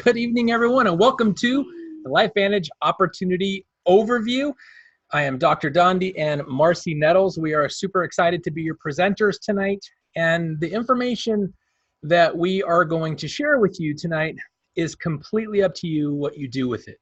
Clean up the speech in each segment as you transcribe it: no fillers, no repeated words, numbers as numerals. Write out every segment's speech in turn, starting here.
Good evening, everyone, and welcome to the LifeVantage Opportunity Overview. I am Dr. Dondee Marci Nettles. We are super excited to be your presenters tonight, and the information that we are going to share with you tonight is completely up to you what you do with it.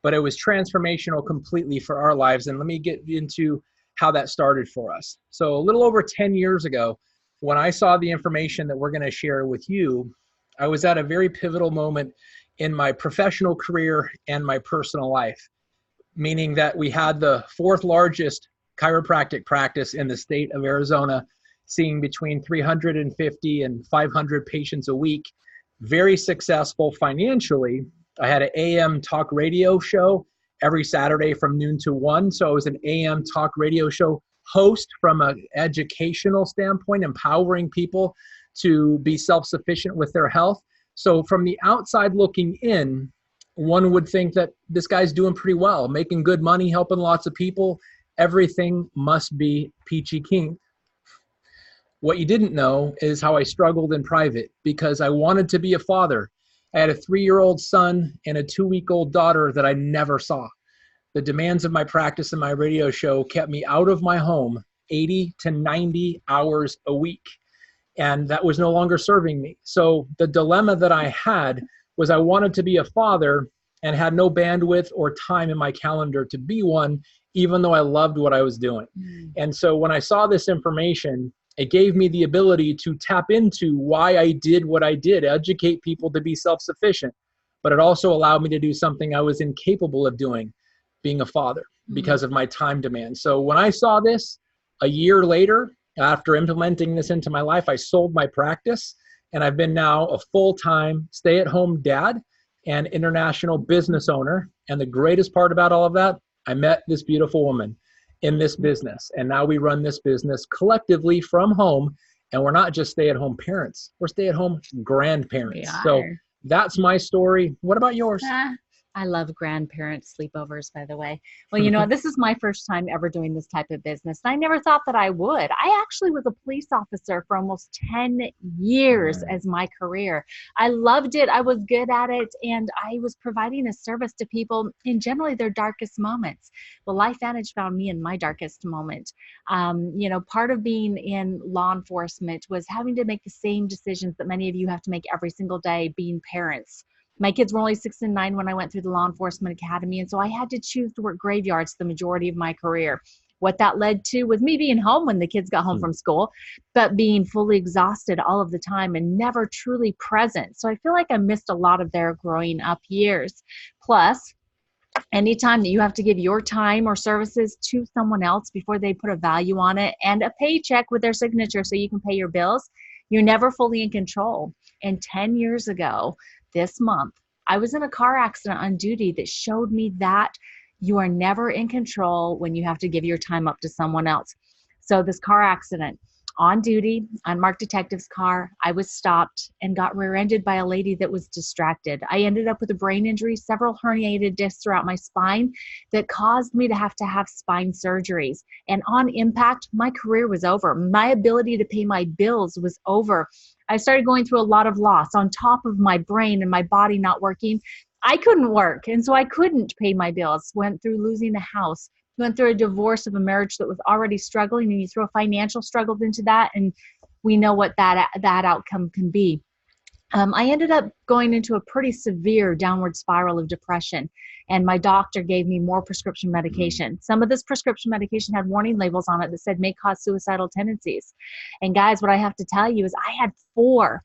But it was transformational completely for our lives, and let me get into how that started for us. So a little over 10 years ago, when I saw the information that we're going to share with you, I was at a very pivotal moment in my professional career and my personal life, meaning that we had the fourth largest chiropractic practice in the state of Arizona, seeing between 350 and 500 patients a week, very successful financially. I had an AM talk radio show every Saturday from noon to 1. So I was an AM talk radio show host from an educational standpoint, empowering people to be self-sufficient with their health. So from the outside looking in, one would think that this guy's doing pretty well, making good money, helping lots of people. Everything must be peachy keen. What you didn't know is how I struggled in private because I wanted to be a father. I had a 3-year-old son and a 2-week-old daughter that I never saw. The demands of my practice and my radio show kept me out of my home 80 to 90 hours a week. And that was no longer serving me. So the dilemma that I had was I wanted to be a father and had no bandwidth or time in my calendar to be one, even though I loved what I was doing. And so when I saw this information, it gave me the ability to tap into why I did what I did, educate people to be self-sufficient. But it also allowed me to do something I was incapable of doing, being a father, because of my time demand. So when I saw this a year later, after implementing this into my life, I sold my practice, and I've been now a full-time stay-at-home dad and international business owner. And the greatest part about all of that, I met this beautiful woman in this business. And now we run this business collectively from home. And we're not just stay-at-home parents, we're stay-at-home grandparents. So that's my story. What about yours? I love grandparent sleepovers, by the way. Well, you know, this is my first time ever doing this type of business. And I never thought that I would. I actually was a police officer for almost 10 years as my career. I loved it. I was good at it. And I was providing a service to people in generally their darkest moments. Well, LifeVantage found me in my darkest moment. You know, part of being in law enforcement was having to make the same decisions that many of you have to make every single day, being parents. My kids were only 6 and 9 when I went through the law enforcement academy. And so I had to choose to work graveyards the majority of my career. What that led to was me being home when the kids got home from school, but being fully exhausted all of the time and never truly present. So I feel like I missed a lot of their growing up years. Plus, anytime that you have to give your time or services to someone else before they put a value on it and a paycheck with their signature so you can pay your bills, you're never fully in control. And 10 years ago, this month, I was in a car accident on duty that showed me that you are never in control when you have to give your time up to someone else. So this car accident, on duty, unmarked detective's car, I was stopped and got rear-ended by a lady that was distracted. I ended up with a brain injury, several herniated discs throughout my spine that caused me to have spine surgeries. And on impact, my career was over. My ability to pay my bills was over. I started going through a lot of loss on top of my brain and my body not working. I couldn't work, and so I couldn't pay my bills. Went through losing a house, went through a divorce of a marriage that was already struggling, and you throw financial struggles into that, and we know what that outcome can be. I ended up going into a pretty severe downward spiral of depression, and my doctor gave me more prescription medication. Some of this prescription medication had warning labels on it that said may cause suicidal tendencies. And guys, what I have to tell you is I had four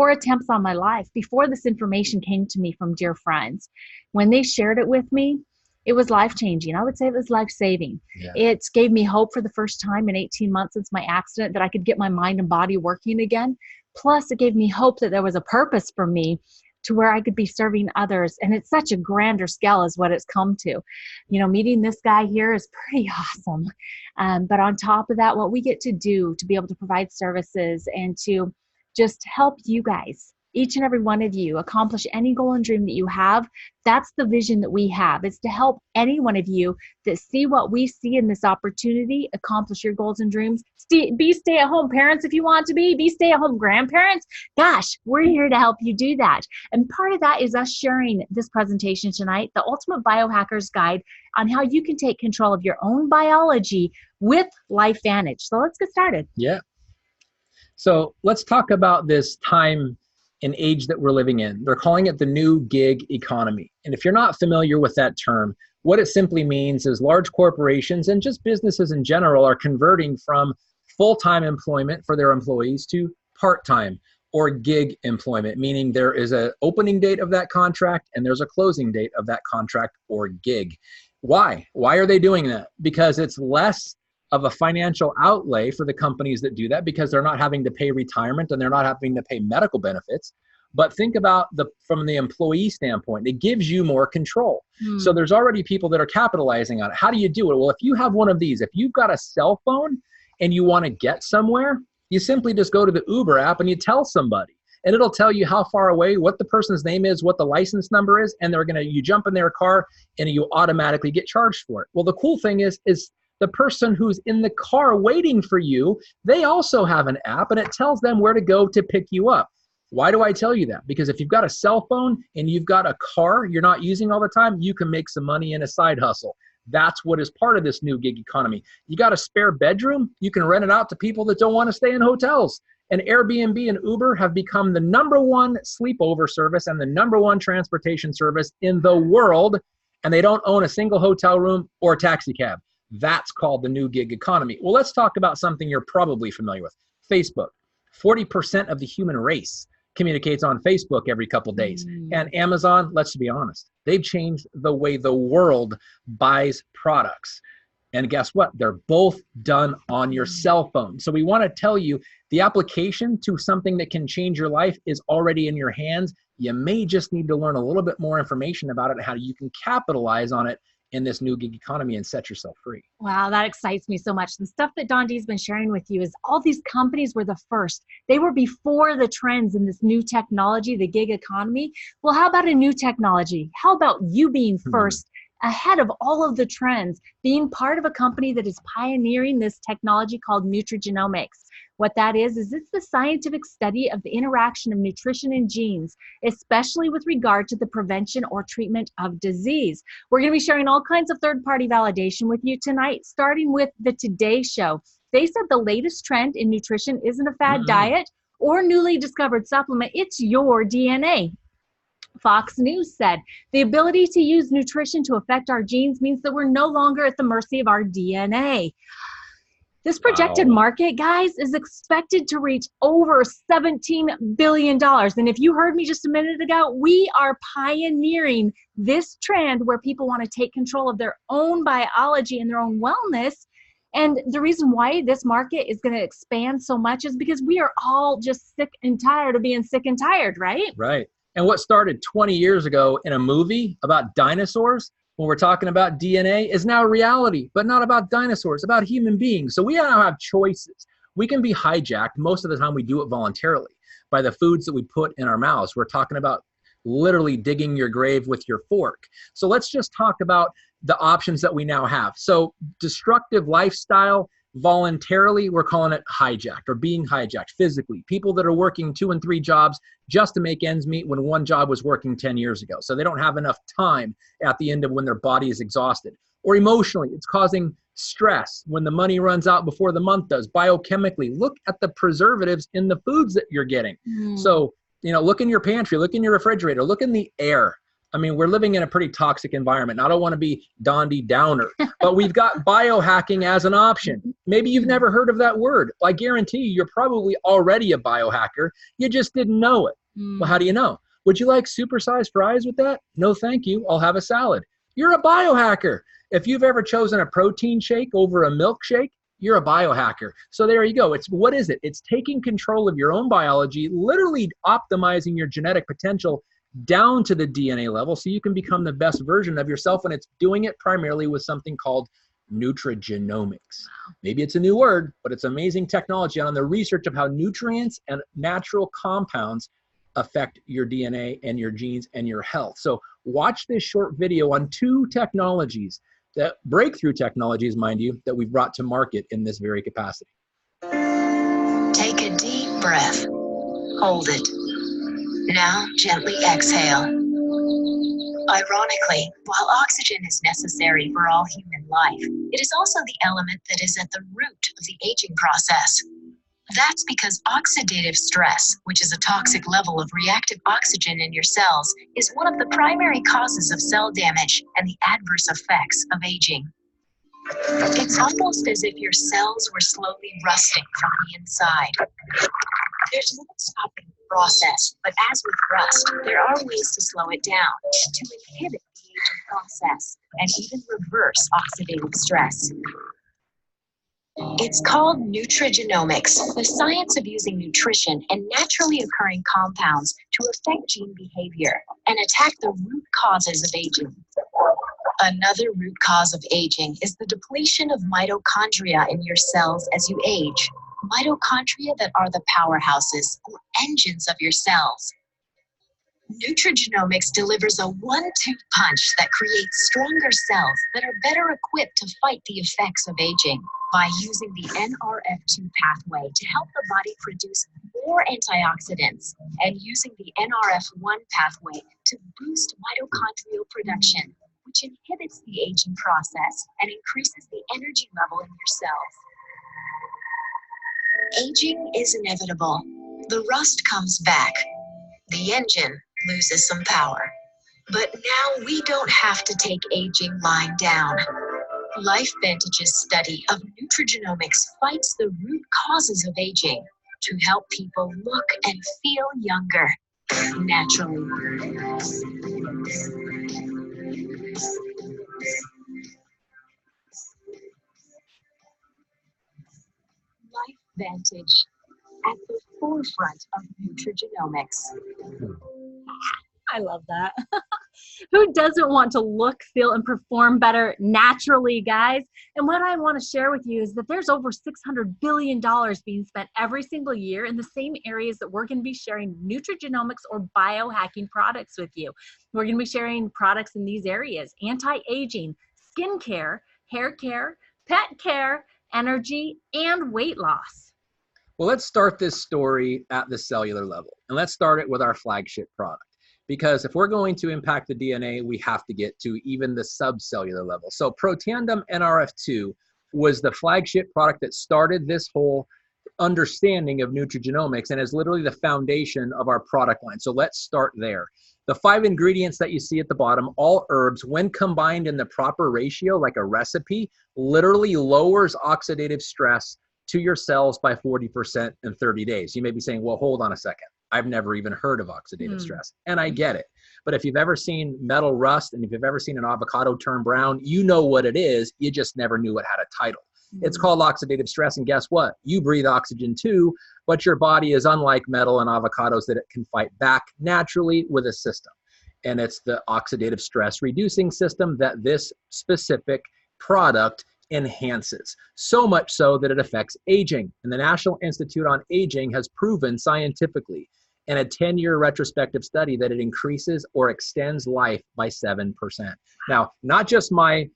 attempts on my life before this information came to me from dear friends. When they shared it with me, it was life-changing. I would say it was life-saving. Yeah. It gave me hope for the first time in 18 months since my accident that I could get my mind and body working again. Plus, it gave me hope that there was a purpose for me to where I could be serving others. And it's such a grander scale is what it's come to. You know, meeting this guy here is pretty awesome. But on top of that, what we get to do to be able to provide services and to just help you guys each and every one of you accomplish any goal and dream that you have. That's the vision that we have. It's to help any one of you that see what we see in this opportunity, accomplish your goals and dreams. Be stay-at-home parents if you want to be stay-at-home grandparents. Gosh, we're here to help you do that. And part of that is us sharing this presentation tonight, the Ultimate Biohacker's Guide on how you can take control of your own biology with LifeVantage. So let's get started. Yeah. So let's talk about this time and age that we're living in. They're calling it the new gig economy. And if you're not familiar with that term, what it simply means is large corporations and just businesses in general are converting from full-time employment for their employees to part-time or gig employment, meaning there is an opening date of that contract and there's a closing date of that contract or gig. Why? Why are they doing that? Because it's less of a financial outlay for the companies that do that, because they're not having to pay retirement and they're not having to pay medical benefits. But think about from the employee standpoint, it gives you more control. So there's already people that are capitalizing on it. How do you do it? Well, if you have one of these, if you've got a cell phone and you want to get somewhere, you simply just go to the Uber app and you tell somebody, and it'll tell you how far away, what the person's name is, what the license number is, and you jump in their car and you automatically get charged for it. Well, the cool thing is the person who's in the car waiting for you, they also have an app and it tells them where to go to pick you up. Why do I tell you that? Because if you've got a cell phone and you've got a car you're not using all the time, you can make some money in a side hustle. That's what is part of this new gig economy. You got a spare bedroom, you can rent it out to people that don't want to stay in hotels. And Airbnb and Uber have become the #1 sleepover service and the #1 transportation service in the world, and they don't own a single hotel room or taxi cab. That's called the new gig economy. Well, let's talk about something you're probably familiar with. Facebook. 40% of the human race communicates on Facebook every couple days. And Amazon, let's be honest, they've changed the way the world buys products. And guess what? They're both done on your cell phone. So we want to tell you the application to something that can change your life is already in your hands. You may just need to learn a little bit more information about it and how you can capitalize on it in this new gig economy and set yourself free. Wow, that excites me so much. The stuff that Dondee's been sharing with you is all these companies were the first. They were before the trends in this new technology, the gig economy. Well, how about a new technology? How about you being first, ahead of all of the trends, being part of a company that is pioneering this technology called Nutrigenomics? What that is it's the scientific study of the interaction of nutrition and genes, especially with regard to the prevention or treatment of disease. We're going to be sharing all kinds of third-party validation with you tonight, starting with the Today Show. They said the latest trend in nutrition isn't a fad diet or newly discovered supplement, it's your DNA. Fox News said the ability to use nutrition to affect our genes means that we're no longer at the mercy of our DNA. This projected market, guys, is expected to reach over $17 billion. And if you heard me just a minute ago, we are pioneering this trend where people want to take control of their own biology and their own wellness. And the reason why this market is going to expand so much is because we are all just sick and tired of being sick and tired, right? Right. And what started 20 years ago in a movie about dinosaurs, when we're talking about DNA, is now reality, but not about dinosaurs, about human beings. So we now have choices. We can be hijacked. Most of the time we do it voluntarily by the foods that we put in our mouths. We're talking about literally digging your grave with your fork. So let's just talk about the options that we now have. So destructive lifestyle, voluntarily, we're calling it hijacked or being hijacked physically. People that are working 2 and 3 jobs just to make ends meet when one job was working 10 years ago. So they don't have enough time at the end of when their body is exhausted. Or emotionally, it's causing stress when the money runs out before the month does. Biochemically, look at the preservatives in the foods that you're getting. So, look in your pantry, look in your refrigerator, look in the air. I mean, we're living in a pretty toxic environment. And I don't want to be Dondee Downer, but we've got biohacking as an option. Maybe you've never heard of that word. I guarantee you're probably already a biohacker. You just didn't know it. Well, how do you know? Would you like supersized fries with that? No, thank you. I'll have a salad. You're a biohacker. If you've ever chosen a protein shake over a milkshake, you're a biohacker. So there you go. What is it? It's taking control of your own biology, literally optimizing your genetic potential down to the DNA level so you can become the best version of yourself. And it's doing it primarily with something called nutrigenomics. Maybe it's a new word, but it's amazing technology on the research of how nutrients and natural compounds affect your DNA and your genes and your health. So watch this short video on 2 technologies, that breakthrough technologies, mind you, that we've brought to market in this very capacity. Take a deep breath. Hold it. Now gently exhale. Ironically, while oxygen is necessary for all human life, it is also the element that is at the root of the aging process. That's because oxidative stress, which is a toxic level of reactive oxygen in your cells, is one of the primary causes of cell damage and the adverse effects of aging. It's almost as if your cells were slowly rusting from the inside. There's no stopping the process, but as with rust, there are ways to slow it down, to inhibit the aging process, and even reverse oxidative stress. It's called nutrigenomics, the science of using nutrition and naturally occurring compounds to affect gene behavior and attack the root causes of aging. Another root cause of aging is the depletion of mitochondria in your cells as you age. Mitochondria that are the powerhouses or engines of your cells. Nutrigenomics delivers a one-two punch that creates stronger cells that are better equipped to fight the effects of aging by using the NRF2 pathway to help the body produce more antioxidants and using the NRF1 pathway to boost mitochondrial production, which inhibits the aging process and increases the energy level in your cells. Aging is inevitable. The rust comes back. The engine loses some power. But now we don't have to take aging lying down. LifeVantage's study of nutrigenomics fights the root causes of aging to help people look and feel younger naturally. LifeVantage, at the forefront of nutrigenomics. I love that. Who doesn't want to look, feel, and perform better naturally, guys? And what I want to share with you is that there's over $600 billion being spent every single year in the same areas that we're going to be sharing nutrigenomics or biohacking products with you. We're going to be sharing products in these areas: anti-aging, skin care, hair care, pet care, energy, and weight loss. Well, let's start this story at the cellular level, and let's start it with our flagship product. Because if we're going to impact the DNA, we have to get to even the subcellular level. So Protandim NRF2 was the flagship product that started this whole understanding of nutrigenomics and is literally the foundation of our product line. So let's start there. The 5 ingredients that you see at the bottom, all herbs, when combined in the proper ratio, like a recipe, literally lowers oxidative stress to your cells by 40% in 30 days. You may be saying, well, hold on a second. I've never even heard of oxidative stress. And I get it. But if you've ever seen metal rust and if you've ever seen an avocado turn brown, you know what it is. You just never knew it had a title. It's called oxidative stress. And guess what? You breathe oxygen too, but your body is unlike metal and avocados that it can fight back naturally with a system. And it's the oxidative stress reducing system that this specific product enhances, so much so that it affects aging. And the National Institute on Aging has proven scientifically in a 10-year retrospective study that it increases or extends life by 7%. Now, not just my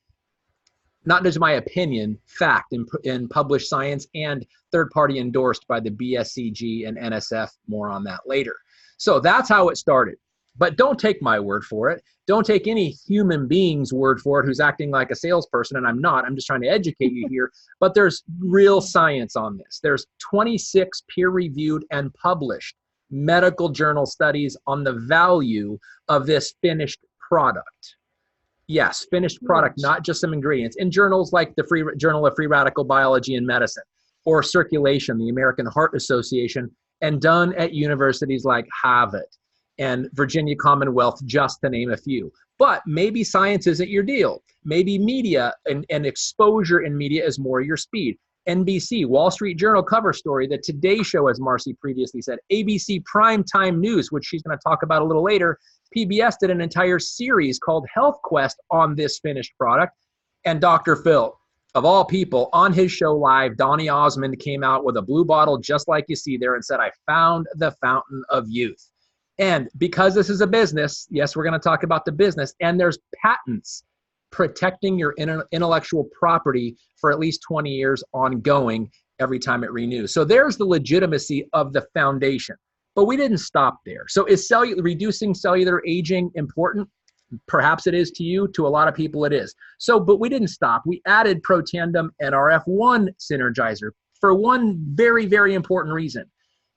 opinion, fact in published science and third-party endorsed by the BSCG and NSF. More on that later. So that's how it started. But don't take my word for it. Don't take any human being's word for it who's acting like a salesperson, and I'm not. I'm just trying to educate you here. But there's real science on this. There's 26 peer-reviewed and published medical journal studies on the value of this finished product. Yes, finished product, not just some ingredients. In journals like the Journal of Free Radical Biology and Medicine, or Circulation, the American Heart Association, and done at universities like Harvard and Virginia Commonwealth, just to name a few. But maybe science isn't your deal. Maybe media and exposure in media is more your speed. NBC, Wall Street Journal cover story, the Today Show, as Marci previously said, ABC Primetime News, which she's going to talk about a little later. PBS did an entire series called Health Quest on this finished product. And Dr. Phil, of all people, on his show live, Donny Osmond came out with a blue bottle just like you see there and said, I found the fountain of youth. And because this is a business, yes, we're going to talk about the business, and there's patents protecting your intellectual property for at least 20 years ongoing every time it renews. So there's the legitimacy of the foundation. But we didn't stop there. So is reducing cellular aging important? Perhaps it is to you. To a lot of people it is. So, but we didn't stop. We added Protandim NRF1 Synergizer for one very, very important reason.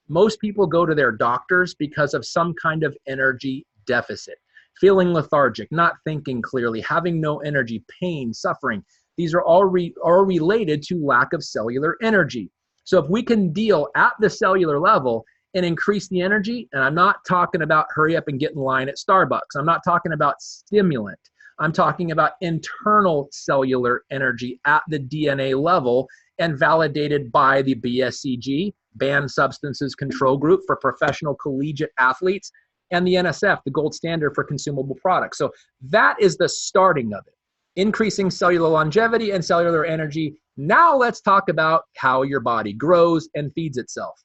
Most people go to their doctors because of some kind of energy deficit, feeling lethargic, not thinking clearly, having no energy, pain, suffering. These are all related to lack of cellular energy. So if we can deal at the cellular level and increase the energy, and I'm not talking about hurry up and get in line at Starbucks. I'm not talking about stimulant. I'm talking about internal cellular energy at the DNA level and validated by the BSCG, Banned Substances Control Group for professional collegiate athletes, and the NSF, the gold standard for consumable products. So that is the starting of it. Increasing cellular longevity and cellular energy. Now let's talk about how your body grows and feeds itself.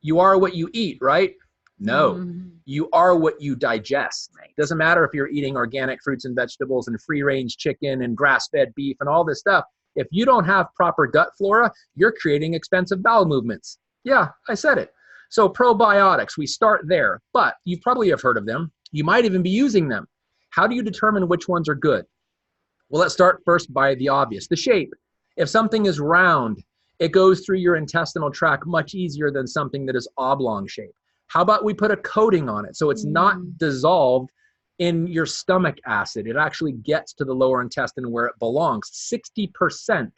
You are what you eat, right? No, you are what you digest. Right. Doesn't matter if you're eating organic fruits and vegetables and free-range chicken and grass-fed beef and all this stuff. If you don't have proper gut flora, you're creating expensive bowel movements. Yeah, I said it. So probiotics, we start there, but you probably have heard of them. You might even be using them. How do you determine which ones are good? Well, let's start first by the obvious, the shape. If something is round, it goes through your intestinal tract much easier than something that is oblong shape. How about we put a coating on it so it's not dissolved in your stomach acid? It actually gets to the lower intestine where it belongs. 60%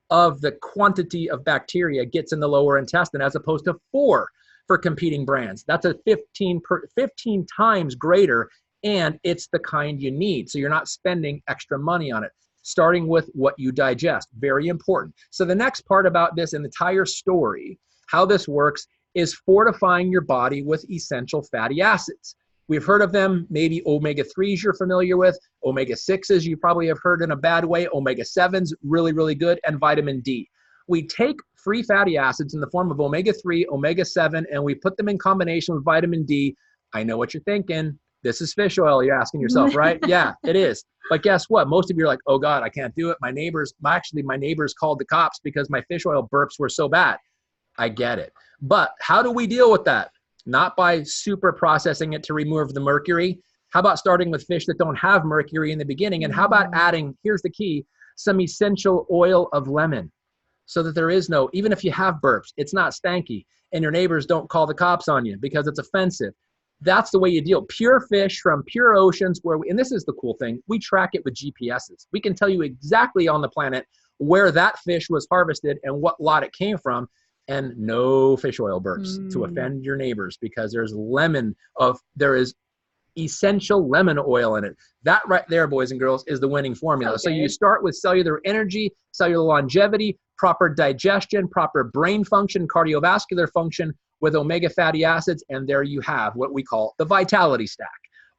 of the quantity of bacteria gets in the lower intestine as opposed to 4 for competing brands. That's a 15 times greater, and it's the kind you need. So you're not spending extra money on it. Starting with what you digest, very important. So the next part about this entire story, how this works, is fortifying your body with essential fatty acids. We've heard of them, maybe omega-3s you're familiar with, omega-6s you probably have heard in a bad way, omega-7s, really, really good, and vitamin D. We take free fatty acids in the form of omega-3, omega-7, and we put them in combination with vitamin D. I know what you're thinking. This is fish oil, you're asking yourself, right? Yeah, it is. But guess what? Most of you are like, oh God, I can't do it. My neighbors called the cops because my fish oil burps were so bad. I get it. But how do we deal with that? Not by super processing it to remove the mercury. How about starting with fish that don't have mercury in the beginning? And how about adding, here's the key, some essential oil of lemon so that there is no, even if you have burps, it's not stanky and your neighbors don't call the cops on you because it's offensive. That's the way you deal. Pure fish from pure oceans and this is the cool thing, we track it with GPSs. We can tell you exactly on the planet where that fish was harvested and what lot it came from, and no fish oil burps to offend your neighbors because there is essential lemon oil in it. That right there, boys and girls, is the winning formula. Okay. So you start with cellular energy, cellular longevity, proper digestion, proper brain function, cardiovascular function, with omega fatty acids, and there you have what we call the vitality stack,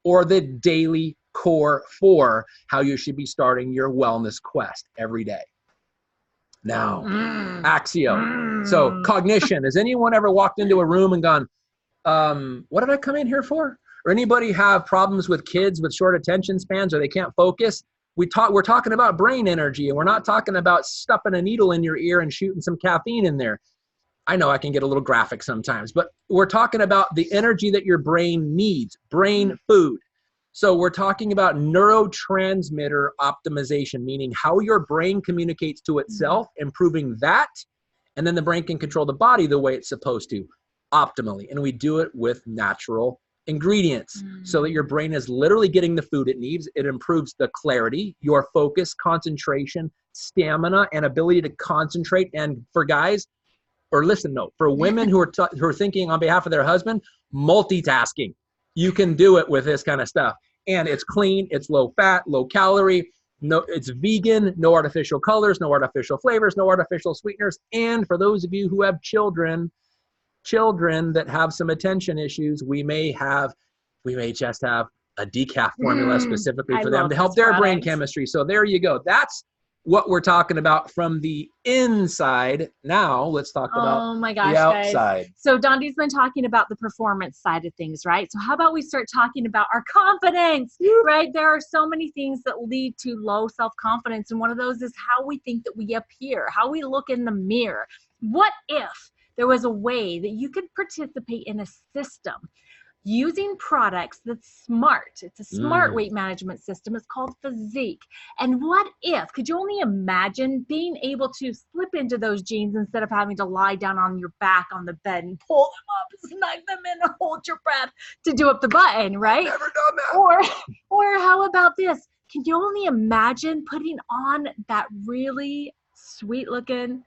or the daily core for how you should be starting your wellness quest every day. Now, Axio. So cognition. Has anyone ever walked into a room and gone, what did I come in here for? Or anybody have problems with kids with short attention spans or they can't focus? We're talking about brain energy, and we're not talking about stuffing a needle in your ear and shooting some caffeine in there. I know I can get a little graphic sometimes, but we're talking about the energy that your brain needs, brain food. So we're talking about neurotransmitter optimization, meaning how your brain communicates to itself, improving that, and then the brain can control the body the way it's supposed to, optimally. And we do it with natural ingredients so that your brain is literally getting the food it needs. It improves the clarity, your focus, concentration, stamina, and ability to concentrate. And for guys, or listen, no, for women who are thinking on behalf of their husband, multitasking. You can do it with this kind of stuff. And it's clean, it's low fat, low calorie, it's vegan, no artificial colors, no artificial flavors, no artificial sweeteners. And for those of you who have children that have some attention issues, we may just have a decaf formula specifically for them to help their brain chemistry. So there you go. That's what we're talking about from the inside. Now let's talk about Oh my gosh, the outside. guys. So Dondee's been talking about the performance side of things, right? So how about we start talking about our confidence, right? There are so many things that lead to low self-confidence. And one of those is how we think that we appear, how we look in the mirror. What if there was a way that you could participate in a system using products that's smart? It's a smart weight management system. It's called Physique. And what if, could you only imagine being able to slip into those jeans instead of having to lie down on your back on the bed and pull them up and snug them in and hold your breath to do up the button, right? Never done that. Or how about this? Can you only imagine putting on that really sweet looking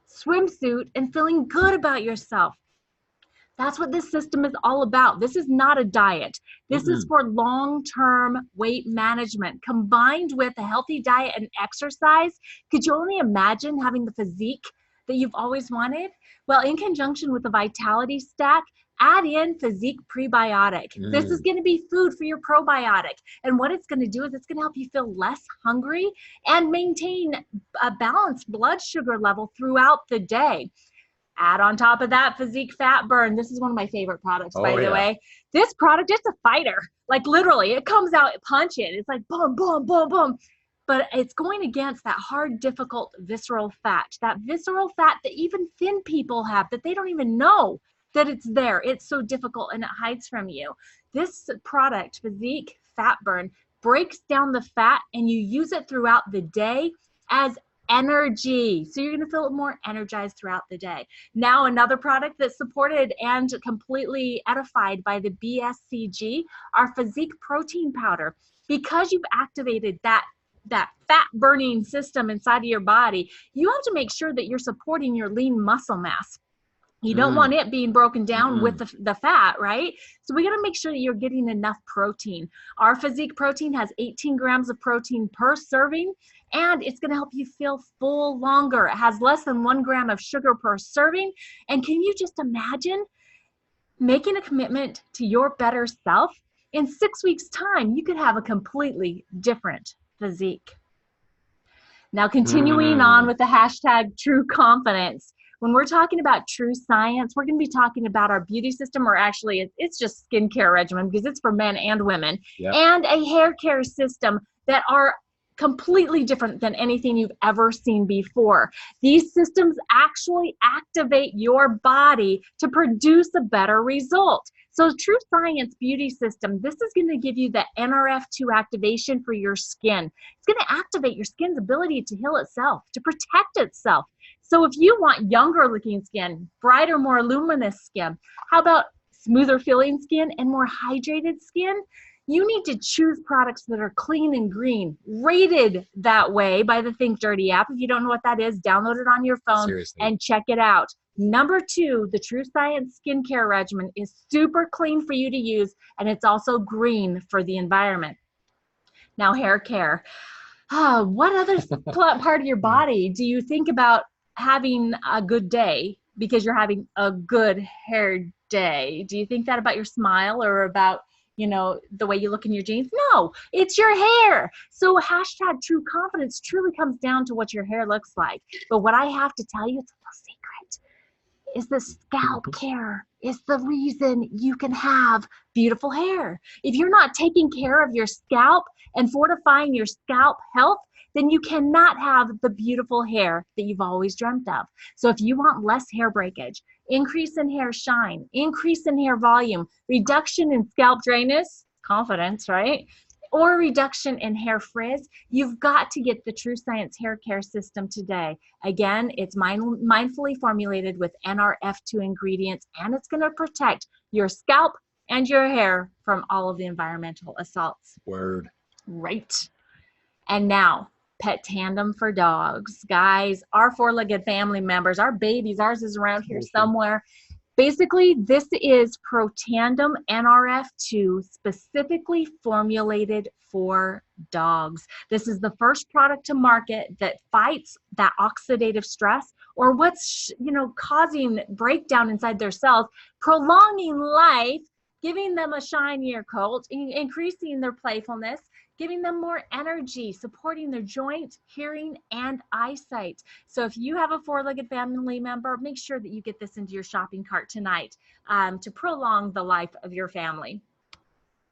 swimsuit and feeling good about yourself? That's what this system is all about. This is not a diet. This is for long-term weight management combined with a healthy diet and exercise. Could you only imagine having the physique that you've always wanted? Well, in conjunction with the Vitality Stack, add in Physique Prebiotic. This is going to be food for your probiotic. And what it's going to do is it's going to help you feel less hungry and maintain a balanced blood sugar level throughout the day. Add on top of that Physique Fat Burn. This is one of my favorite products, by the way. This product, it's a fighter. Like literally, it comes out punching. It's like boom, boom, boom, boom. But it's going against that hard, difficult visceral fat. That visceral fat that even thin people have that they don't even know that it's there. It's so difficult and it hides from you. This product, Physique Fat Burn, breaks down the fat and you use it throughout the day as energy. So you're going to feel more energized throughout the day. Now, another product that's supported and completely edified by the BSCG, our Physique Protein Powder. Because you've activated that fat burning system inside of your body, you have to make sure that you're supporting your lean muscle mass. You don't want it being broken down with the fat, right? So we got to make sure that you're getting enough protein. Our Physique Protein has 18 grams of protein per serving, and it's going to help you feel full longer. It has less than 1 gram of sugar per serving. And can you just imagine making a commitment to your better self? In 6 weeks' time, you could have a completely different physique. Now, continuing on with the hashtag True Confidence. When we're talking about true science, we're going to be talking about our beauty system, or actually it's just skincare regimen because it's for men and women, and a hair care system that are completely different than anything you've ever seen before. These systems actually activate your body to produce a better result. So True Science Beauty System, this is going to give you the NRF2 activation for your skin. It's going to activate your skin's ability to heal itself, to protect itself. So if you want younger looking skin, brighter, more luminous skin, how about smoother feeling skin and more hydrated skin? You need to choose products that are clean and green, rated that way by the Think Dirty app. If you don't know what that is, download it on your phone and check it out. Number 2, the True Science Skincare Regimen is super clean for you to use, and it's also green for the environment. Now, hair care. What other part of your body do you think about having a good day because you're having a good hair day? Do you think that about your smile or about, you know, the way you look in your jeans? No, it's your hair. So hashtag True Confidence truly comes down to what your hair looks like. But what I have to tell you, it's a little secret, is the scalp care is the reason you can have beautiful hair. If you're not taking care of your scalp and fortifying your scalp health, then you cannot have the beautiful hair that you've always dreamt of. So if you want less hair breakage, increase in hair shine, increase in hair volume, reduction in scalp dryness, confidence, right? Or reduction in hair frizz, you've got to get the True Science Hair Care System today. Again, it's mindfully formulated with NRF2 ingredients, and it's going to protect your scalp and your hair from all of the environmental assaults. Word. Right. And now, Pet Tandem for dogs. Guys, our 4-legged family members, our babies, ours is around here somewhere. Basically, this is Protandem NRF2 specifically formulated for dogs. This is the first product to market that fights that oxidative stress or what's, causing breakdown inside their cells, prolonging life giving them a shinier coat, increasing their playfulness, giving them more energy, supporting their joint, hearing, and eyesight. So if you have a four-legged family member, make sure that you get this into your shopping cart tonight to prolong the life of your family.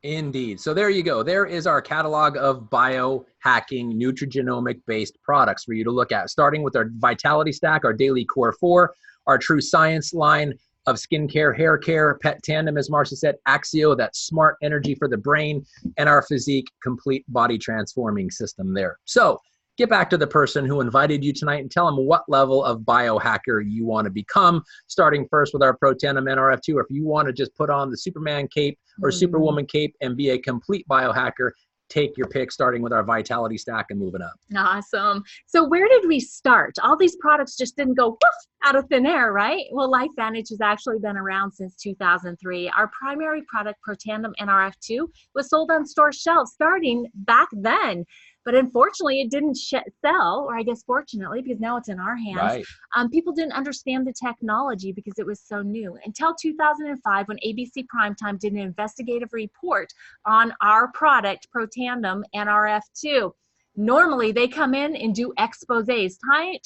Indeed. So there you go. There is our catalog of biohacking, nutrigenomic-based products for you to look at, starting with our Vitality Stack, our Daily Core 4, our True Science line of skincare, hair care, Pet Tandem, as Marci said, Axio, that smart energy for the brain, and our Physique complete body transforming system there. So get back to the person who invited you tonight and tell them what level of biohacker you want to become, starting first with our Pro Tandem NRF2, or if you want to just put on the Superman cape or Superwoman cape and be a complete biohacker, take your pick, starting with our Vitality Stack and moving up. Awesome. So where did we start? All these products just didn't go woof out of thin air, right? Well, LifeVantage has actually been around since 2003. Our primary product, Pro Tandem NRF2, was sold on store shelves starting back then. But unfortunately, it didn't sell, or I guess fortunately, because now it's in our hands. Right. People didn't understand the technology because it was so new. Until 2005, when ABC Primetime did an investigative report on our product, Pro Tandem NRF2. Normally, they come in and do exposés,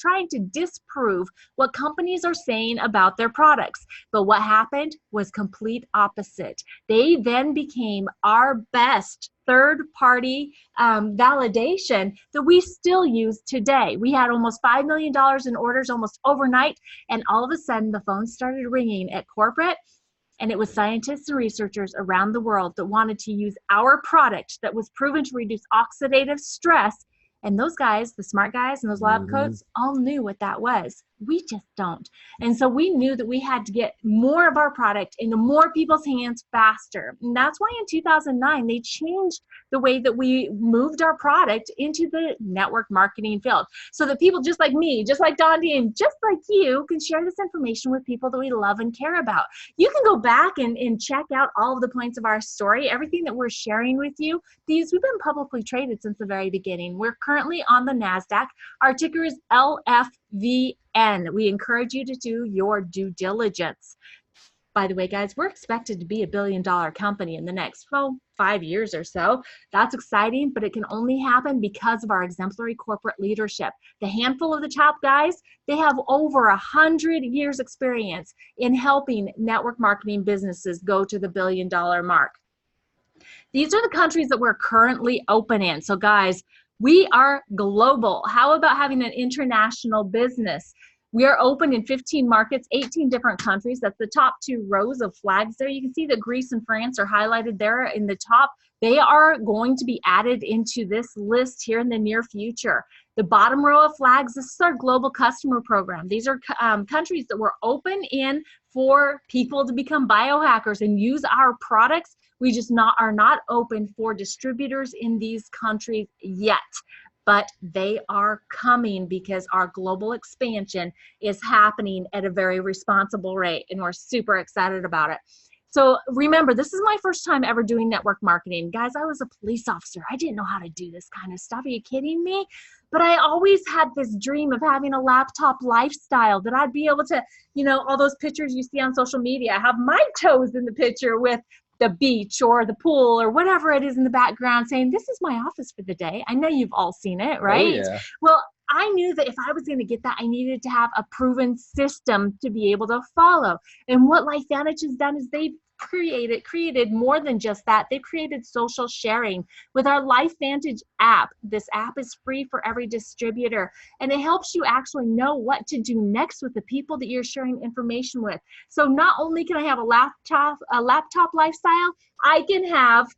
trying to disprove what companies are saying about their products. But what happened was complete opposite. They then became our best third-party validation that we still use today. We had almost $5 million in orders almost overnight, and all of a sudden the phone started ringing at corporate, and it was scientists and researchers around the world that wanted to use our product that was proven to reduce oxidative stress. And those guys, the smart guys and those lab coats, all knew what that was. We just don't. And so we knew that we had to get more of our product into more people's hands faster. And that's why in 2009, they changed the way that we moved our product into the network marketing field, so that people just like me, just like Dondee, and just like you can share this information with people that we love and care about. You can go back and check out all of the points of our story, everything that we're sharing with you. We've been publicly traded since the very beginning. We're currently on the NASDAQ. Our ticker is LFVN. We encourage you to do your due diligence. By the way, guys, we're expected to be a billion-dollar company in the next, 5 years or so. That's exciting, but it can only happen because of our exemplary corporate leadership. The handful of the top guys, they have over 100 years experience in helping network marketing businesses go to the billion-dollar mark. These are the countries that we're currently open in. So guys, we are global. How about having an international business? We are open in 15 markets, 18 different countries. That's the top 2 rows of flags there. You can see that Greece and France are highlighted there in the top. They are going to be added into this list here in the near future. The bottom row of flags, this is our global customer program. These are countries that we're open in for people to become biohackers and use our products. We just are not open for distributors in these countries yet, but they are coming because our global expansion is happening at a very responsible rate, and we're super excited about it. So remember, this is my first time ever doing network marketing. Guys, I was a police officer. I didn't know how to do this kind of stuff. Are you kidding me? But I always had this dream of having a laptop lifestyle, that I'd be able to, all those pictures you see on social media, have my toes in the picture with the beach or the pool or whatever it is in the background, saying, this is my office for the day. I know you've all seen it, right? Oh, yeah. Well, I knew that if I was going to get that, I needed to have a proven system to be able to follow. And what LifeVantage has done is they've created more than just that. They've created social sharing with our LifeVantage app. This app is free for every distributor, and it helps you actually know what to do next with the people that you're sharing information with. So not only can I have a laptop lifestyle, I can have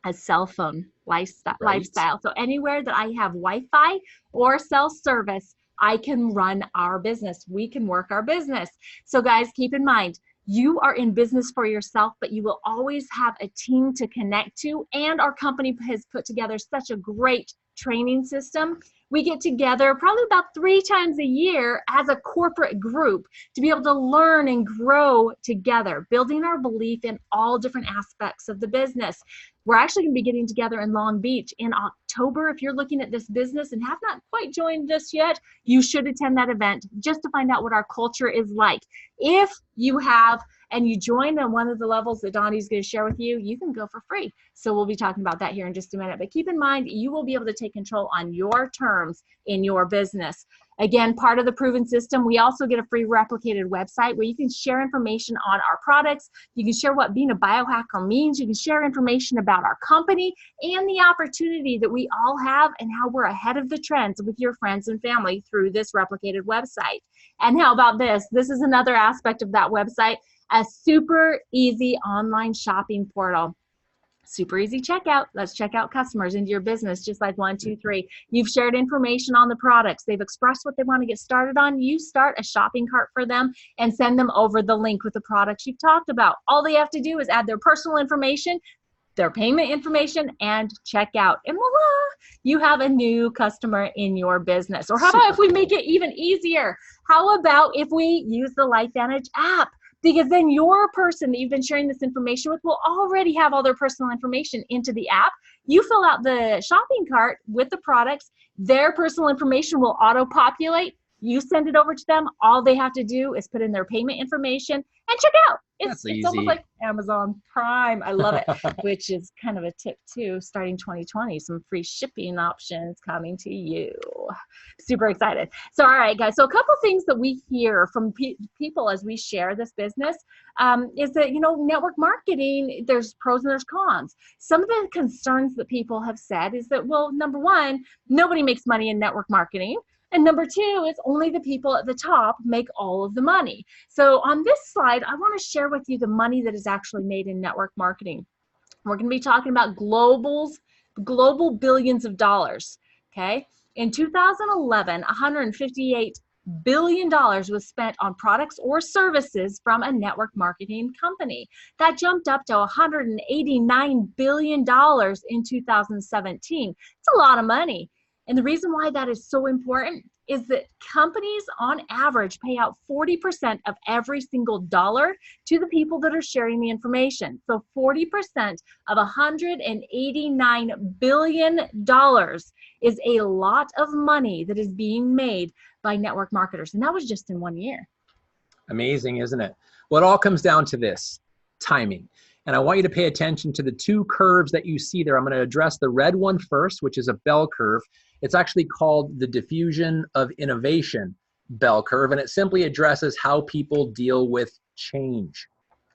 a cell phone lifestyle. So anywhere that I have Wi-Fi or cell service, I can run our business. We can work our business. So guys, keep in mind, you are in business for yourself, but you will always have a team to connect to. And our company has put together such a great training system. We get together probably about 3 times a year as a corporate group to be able to learn and grow together, building our belief in all different aspects of the business. We're actually going to be getting together in Long Beach in October. If you're looking at this business and have not quite joined us yet, you should attend that event just to find out what our culture is like. If you have and you join on one of the levels that Dondee's going to share with you, you can go for free. So we'll be talking about that here in just a minute. But keep in mind, you will be able to take control on your terms in your business. Again, part of the proven system, we also get a free replicated website where you can share information on our products. You can share what being a biohacker means. You can share information about our company and the opportunity that we all have and how we're ahead of the trends with your friends and family through this replicated website. And how about this? This is another aspect of that website, a super easy online shopping portal. Super easy checkout. Let's check out customers into your business, just like 1, 2, 3. You've shared information on the products. They've expressed what they want to get started on. You start a shopping cart for them and send them over the link with the products you've talked about. All they have to do is add their personal information, their payment information, and check out. And voila, you have a new customer in your business. Or how about if we make it even easier? How about if we use the LifeVantage app? Because then your person that you've been sharing this information with will already have all their personal information into the app. You fill out the shopping cart with the products. Their personal information will auto-populate. You send it over to them. All they have to do is put in their payment information and check out. It's almost like Amazon Prime. I love it, which is kind of a tip too. Starting 2020, some free shipping options coming to you. Super excited. So, all right, guys. So a couple things that we hear from people as we share this business is that, network marketing, there's pros and there's cons. Some of the concerns that people have said is that, well, number one, nobody makes money in network marketing. And number two is only the people at the top make all of the money. So on this slide, I want to share with you the money that is actually made in network marketing. We're going to be talking about global billions of dollars, okay? In 2011, $158 billion was spent on products or services from a network marketing company. That jumped up to $189 billion in 2017. It's a lot of money. And the reason why that is so important is that companies on average pay out 40% of every single dollar to the people that are sharing the information. So 40% of $189 billion is a lot of money that is being made by network marketers. And that was just in 1 year. Amazing, isn't it? Well, it all comes down to this, timing. And I want you to pay attention to the two curves that you see there. I'm going to address the red one first, which is a bell curve. It's actually called the diffusion of innovation bell curve, and it simply addresses how people deal with change.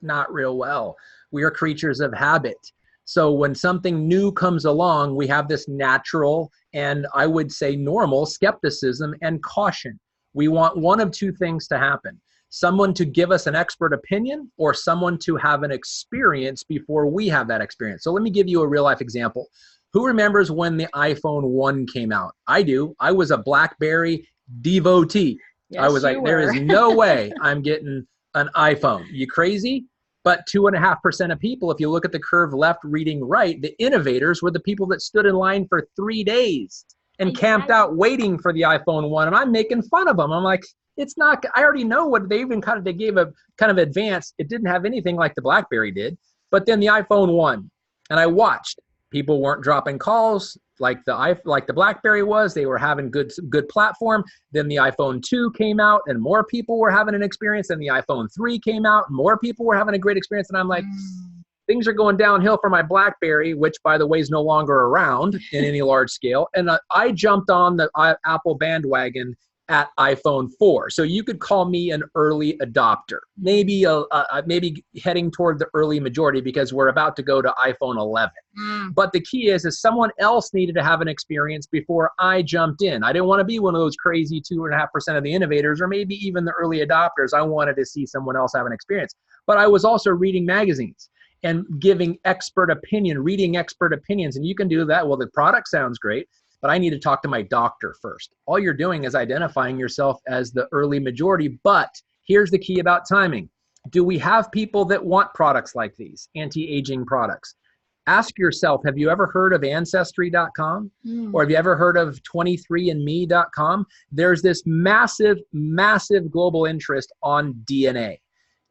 Not real well. We are creatures of habit. So when something new comes along, we have this natural and I would say normal skepticism and caution. We want one of two things to happen. Someone to give us an expert opinion or someone to have an experience before we have that experience. So let me give you a real life example. Who remembers when the iPhone 1 came out? I do. I was a BlackBerry devotee. Yes, I was like, there is no way I'm getting an iPhone. You crazy? But 2.5% of people, if you look at the curve left reading right, the innovators were the people that stood in line for 3 days and camped out waiting for the iPhone 1. And I'm making fun of them. I'm like, it's not, I already know what they even they gave a kind of advance. It didn't have anything like the BlackBerry did. But then the iPhone 1, and I watched. People weren't dropping calls like the BlackBerry was. They were having good platform. Then the iPhone 2 came out and more people were having an experience. Then the iPhone 3 came out and more people were having a great experience. And I'm like, things are going downhill for my BlackBerry, which by the way is no longer around in any large scale. And I jumped on the Apple bandwagon at iPhone 4. So you could call me an early adopter, maybe heading toward the early majority because we're about to go to iPhone 11. But the key is someone else needed to have an experience before I jumped in. I didn't want to be one of those crazy 2.5% of the innovators or maybe even the early adopters. I wanted to see someone else have an experience. But I was also reading magazines and giving expert opinion, reading expert opinions. And you can do that. Well, the product sounds great, but I need to talk to my doctor first. All you're doing is identifying yourself as the early majority, but here's the key about timing. Do we have people that want products like these, anti-aging products? Ask yourself, have you ever heard of Ancestry.com? Or have you ever heard of 23andme.com? There's this massive, massive global interest on DNA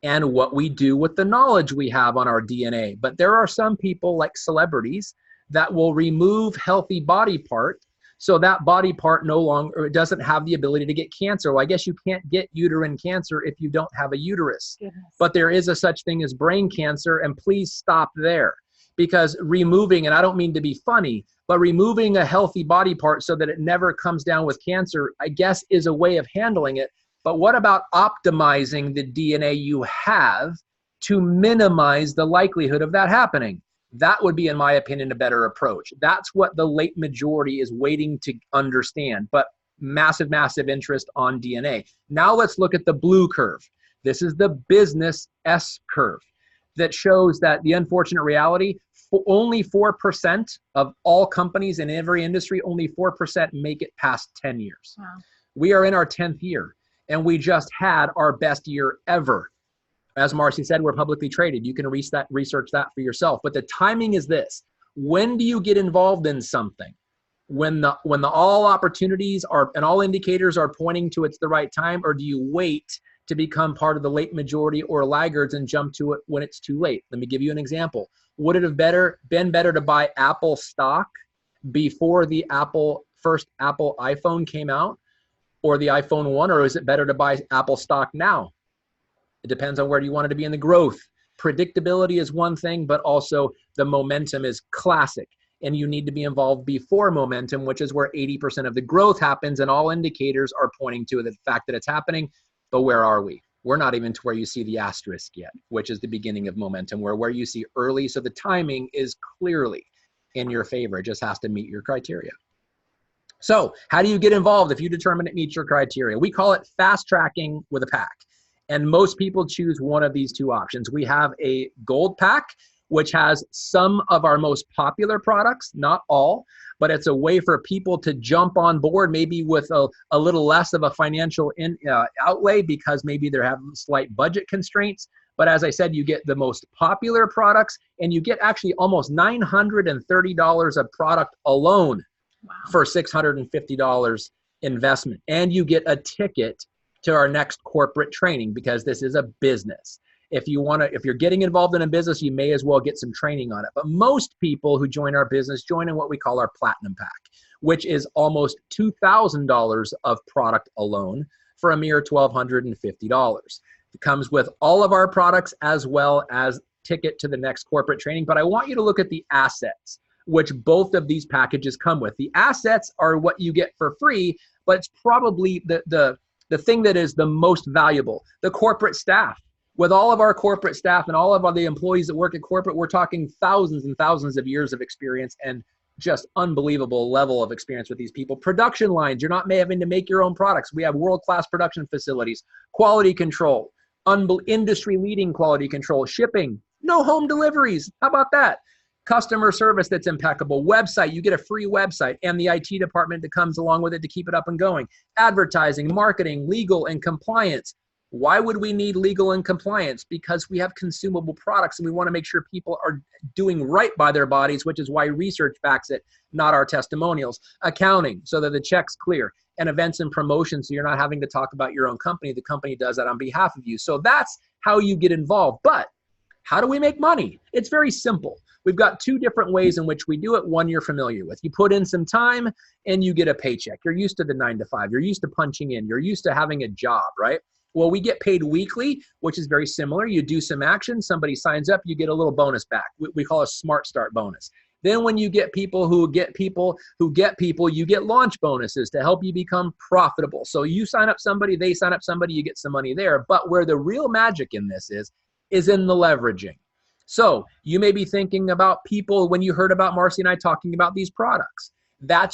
and what we do with the knowledge we have on our DNA. But there are some people like celebrities that will remove healthy body part So that body part no longer, it doesn't have the ability to get cancer. Well, I guess you can't get uterine cancer if you don't have a uterus. Goodness. But there is a such thing as brain cancer, and please stop there. Because removing, and I don't mean to be funny, but removing a healthy body part so that it never comes down with cancer, I guess, is a way of handling it. But what about optimizing the DNA you have to minimize the likelihood of that happening? That would be, in my opinion, a better approach. That's what the late majority is waiting to understand, but massive, massive interest on DNA. Now let's look at the blue curve. This is the business S curve that shows that the unfortunate reality, only 4% of all companies in every industry, only 4% make it past 10 years. Wow. We are in our 10th year, and we just had our best year ever. As Marci said, we're publicly traded. You can research that for yourself. But the timing is this. When do you get involved in something? When the all opportunities are and all indicators are pointing to it's the right time, or do you wait to become part of the late majority or laggards and jump to it when it's too late? Let me give you an example. Would it have been better to buy Apple stock before the first Apple iPhone came out, or the iPhone 1, or is it better to buy Apple stock now? It depends on where you wanted to be in the growth. Predictability is one thing, but also the momentum is classic. And you need to be involved before momentum, which is where 80% of the growth happens, and all indicators are pointing to the fact that it's happening. But where are we? We're not even to where you see the asterisk yet, which is the beginning of momentum, where you see early. So the timing is clearly in your favor. It just has to meet your criteria. So how do you get involved if you determine it meets your criteria? We call it fast tracking with a pack. And most people choose one of these two options. We have a gold pack, which has some of our most popular products, not all, but it's a way for people to jump on board, maybe with a little less of a financial outlay, because maybe they're having slight budget constraints. But as I said, you get the most popular products, and you get actually almost $930 of product alone. Wow. For $650 investment. And you get a ticket to our next corporate training, because this is a business. If you're getting involved in a business, you may as well get some training on it. But most people who join our business join in what we call our platinum pack, which is almost $2,000 of product alone for a mere $1,250. It comes with all of our products as well as ticket to the next corporate training. But I want you to look at the assets, which both of these packages come with. The assets are what you get for free, but it's probably the thing that is the most valuable. The corporate staff. With all of our corporate staff and all of the employees that work at corporate, we're talking thousands and thousands of years of experience and just unbelievable level of experience with these people. Production lines, you're not having to make your own products. We have world-class production facilities, quality control, industry-leading quality control, shipping, no home deliveries. How about that? Customer service that's impeccable. Website, you get a free website and the IT department that comes along with it to keep it up and going. Advertising, marketing, legal, and compliance. Why would we need legal and compliance? Because we have consumable products and we want to make sure people are doing right by their bodies, which is why research backs it, not our testimonials. Accounting, so that the check's clear. And events and promotions, so you're not having to talk about your own company. The company does that on behalf of you. So that's how you get involved. But how do we make money? It's very simple. We've got two different ways in which we do it. One you're familiar with. You put in some time and you get a paycheck. You're used to the 9 to 5. You're used to punching in. You're used to having a job, right? Well, we get paid weekly, which is very similar. You do some action, somebody signs up, you get a little bonus back. We call a Smart Start bonus. Then when you get people who get people, you get launch bonuses to help you become profitable. So you sign up somebody, they sign up somebody, you get some money there. But where the real magic in this is in the leveraging. So you may be thinking about people when you heard about Marci and I talking about these products. That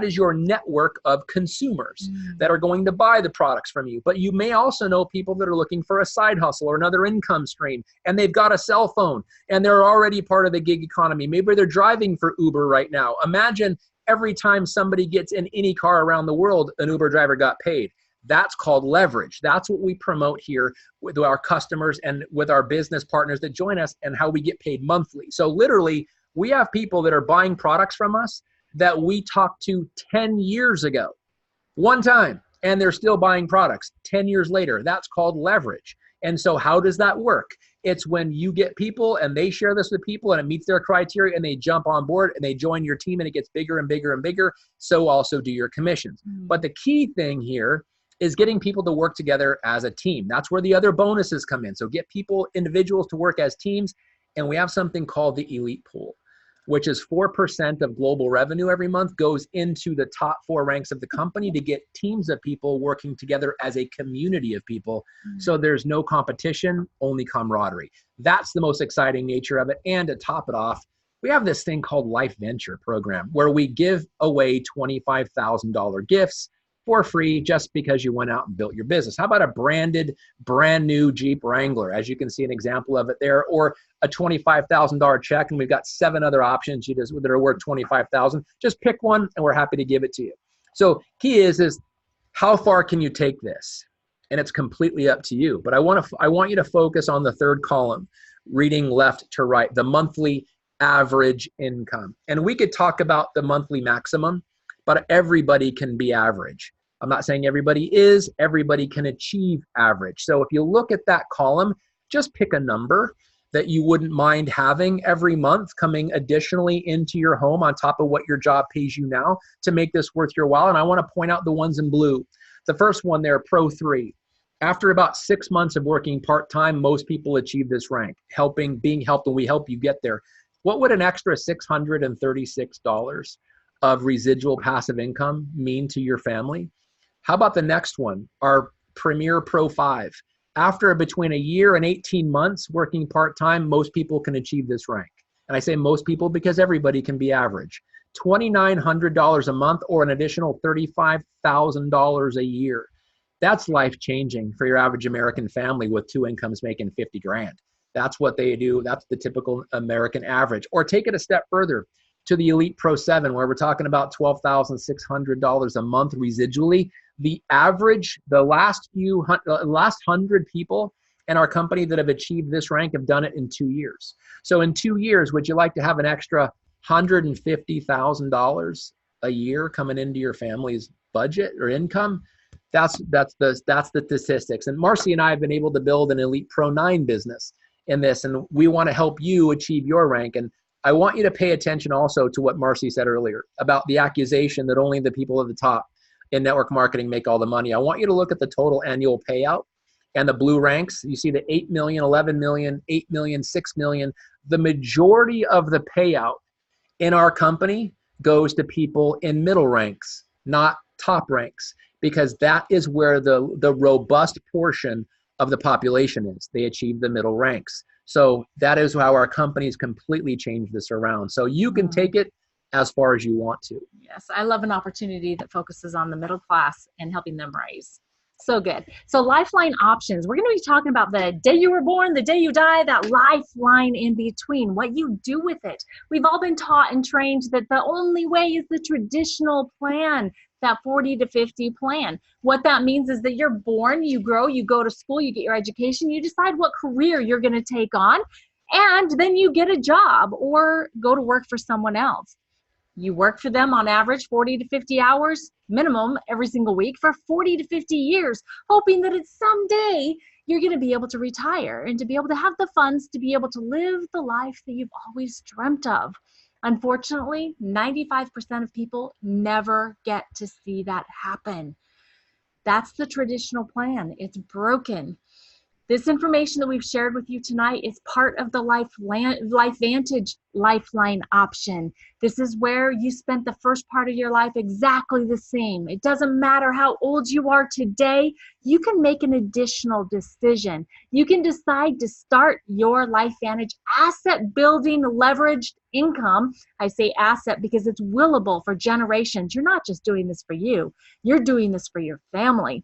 is your network of consumers that are going to buy the products from you. But you may also know people that are looking for a side hustle or another income stream, and they've got a cell phone and they're already part of the gig economy. Maybe they're driving for Uber right now. Imagine every time somebody gets in any car around the world, an Uber driver got paid. That's called leverage. That's what we promote here with our customers and with our business partners that join us, and how we get paid monthly. So literally, we have people that are buying products from us that we talked to 10 years ago, one time, and they're still buying products 10 years later. That's called leverage. And so how does that work? It's when you get people and they share this with people and it meets their criteria and they jump on board and they join your team and it gets bigger and bigger and bigger. So also do your commissions. But the key thing here is getting people to work together as a team. That's where the other bonuses come in. So get people, individuals to work as teams. And we have something called the elite pool, which is 4% of global revenue every month goes into the top 4 ranks of the company to get teams of people working together as a community of people. So there's no competition, only camaraderie. That's the most exciting nature of it. And to top it off, we have this thing called LifeVantage program where we give away $25,000 gifts for free just because you went out and built your business. How about a branded, brand new Jeep Wrangler, as you can see an example of it there, or a $25,000 check, and we've got 7 other options that are worth $25,000. Just pick one, and we're happy to give it to you. So key is how far can you take this? And it's completely up to you. But I want you to focus on the third column, reading left to right, the monthly average income. And we could talk about the monthly maximum, but everybody can be average. I'm not saying everybody is, everybody can achieve average. So if you look at that column, just pick a number that you wouldn't mind having every month coming additionally into your home on top of what your job pays you now to make this worth your while. And I want to point out the ones in blue. The first one there, Pro 3. After about 6 months of working part-time, most people achieve this rank, being helped, and we help you get there. What would an extra $636 of residual passive income mean to your family? How about the next one, our Premier Pro 5? After between a year and 18 months working part-time, most people can achieve this rank. And I say most people because everybody can be average. $2,900 a month or an additional $35,000 a year. That's life-changing for your average American family with 2 incomes making 50 grand. That's what they do. That's the typical American average. Or take it a step further to the Elite Pro 7, where we're talking about $12,600 a month residually. The average, the last 100 people in our company that have achieved this rank have done it in 2 years. So in 2 years, would you like to have an extra $150,000 a year coming into your family's budget or income? That's the statistics. And Marci and I have been able to build an Elite Pro 9 business in this, and we want to help you achieve your rank. And I want you to pay attention also to what Marci said earlier about the accusation that only the people at the top in network marketing make all the money. I want you to look at the total annual payout and the blue ranks. You see the 8 million, 11 million, 8 million, 6 million. The majority of the payout in our company goes to people in middle ranks, not top ranks, because that is where the robust portion of the population is. They achieve the middle ranks. So that is how our companies completely change this around. So you can take it as far as you want to. Yes, I love an opportunity that focuses on the middle class and helping them rise. So good. So lifeline options. We're going to be talking about the day you were born, the day you die, that lifeline in between, what you do with it. We've all been taught and trained that the only way is the traditional plan, that 40 to 50 plan. What that means is that you're born, you grow, you go to school, you get your education, you decide what career you're going to take on, and then you get a job or go to work for someone else. You work for them on average 40 to 50 hours minimum every single week for 40 to 50 years, hoping that it's someday you're going to be able to retire and to be able to have the funds to be able to live the life that you've always dreamt of. Unfortunately, 95% of people never get to see that happen. That's the traditional plan. It's broken. This information that we've shared with you tonight is part of the LifeVantage Lifeline option. This is where you spent the first part of your life exactly the same. It doesn't matter how old you are today, you can make an additional decision. You can decide to start your LifeVantage asset building leveraged income. I say asset because it's willable for generations. You're not just doing this for you, you're doing this for your family.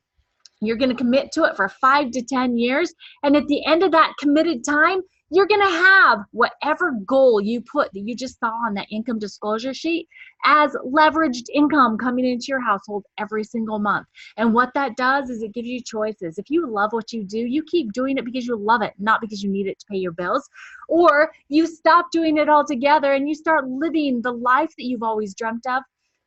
You're going to commit to it for 5 to 10 years. And at the end of that committed time, you're going to have whatever goal you put that you just saw on that income disclosure sheet as leveraged income coming into your household every single month. And what that does is it gives you choices. If you love what you do, you keep doing it because you love it, not because you need it to pay your bills. Or you stop doing it altogether and you start living the life that you've always dreamt of.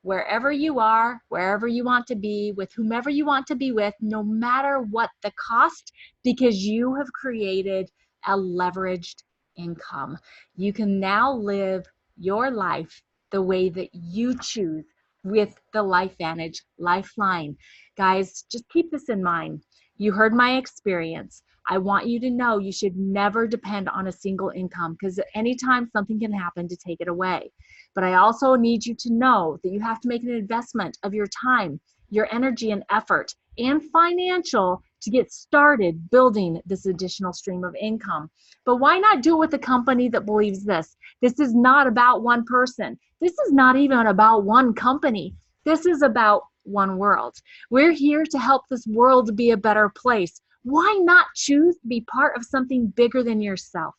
Wherever you are, wherever you want to be, with whomever you want to be with, no matter what the cost, because you have created a leveraged income. You can now live your life the way that you choose with the LifeVantage Lifeline. Guys, just keep this in mind. You heard my experience. I want you to know you should never depend on a single income, because anytime something can happen to take it away. But I also need you to know that you have to make an investment of your time, your energy and effort, and financial to get started building this additional stream of income. But why not do it with a company that believes this? This is not about one person. This is not even about one company. This is about one world. We're here to help this world be a better place. Why not choose to be part of something bigger than yourself?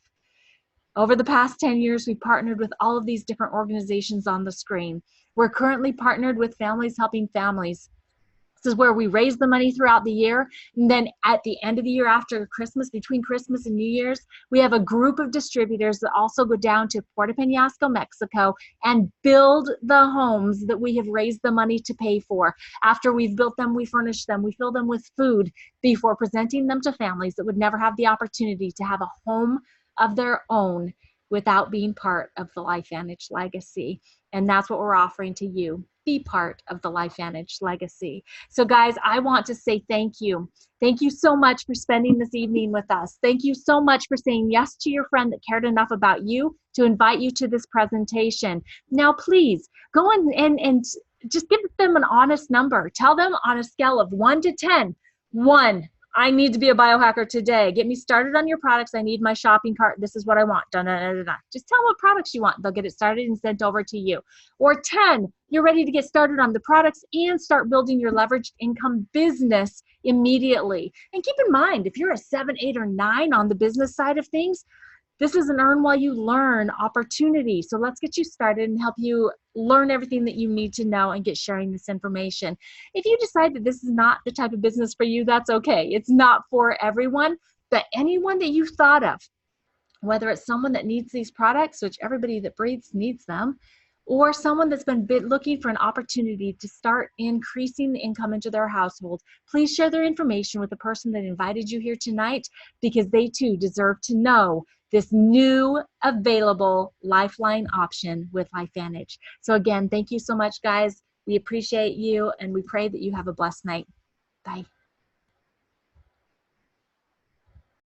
Over the past 10 years, we've partnered with all of these different organizations on the screen. We're currently partnered with Families Helping Families. This is where we raise the money throughout the year. And then at the end of the year after Christmas, between Christmas and New Year's, we have a group of distributors that also go down to Puerto Penasco, Mexico, and build the homes that we have raised the money to pay for. After we've built them, we furnish them, we fill them with food before presenting them to families that would never have the opportunity to have a home of their own without being part of the LifeVantage legacy. And that's what we're offering to you. Be part of the LifeVantage legacy. So guys, I want to say thank you. Thank you so much for spending this evening with us. Thank you so much for saying yes to your friend that cared enough about you to invite you to this presentation. Now, please go and just give them an honest number. Tell them on a scale of 1 to 10, 1, I need to be a biohacker today. Get me started on your products. I need my shopping cart. This is what I want. Dun, dun, dun, dun, dun. Just tell them what products you want. They'll get it started and sent over to you. Or 10, you're ready to get started on the products and start building your leveraged income business immediately. And keep in mind, if you're a 7, 8, or 9 on the business side of things, this is an earn while you learn opportunity. So let's get you started and help you learn everything that you need to know and get sharing this information. If you decide that this is not the type of business for you, that's okay. It's not for everyone, but anyone that you've thought of, whether it's someone that needs these products, which everybody that breathes needs them, or someone that's been looking for an opportunity to start increasing the income into their household, please share their information with the person that invited you here tonight, because they too deserve to know this new available lifeline option with LifeVantage. So again, thank you so much, guys. We appreciate you, and we pray that you have a blessed night. Bye.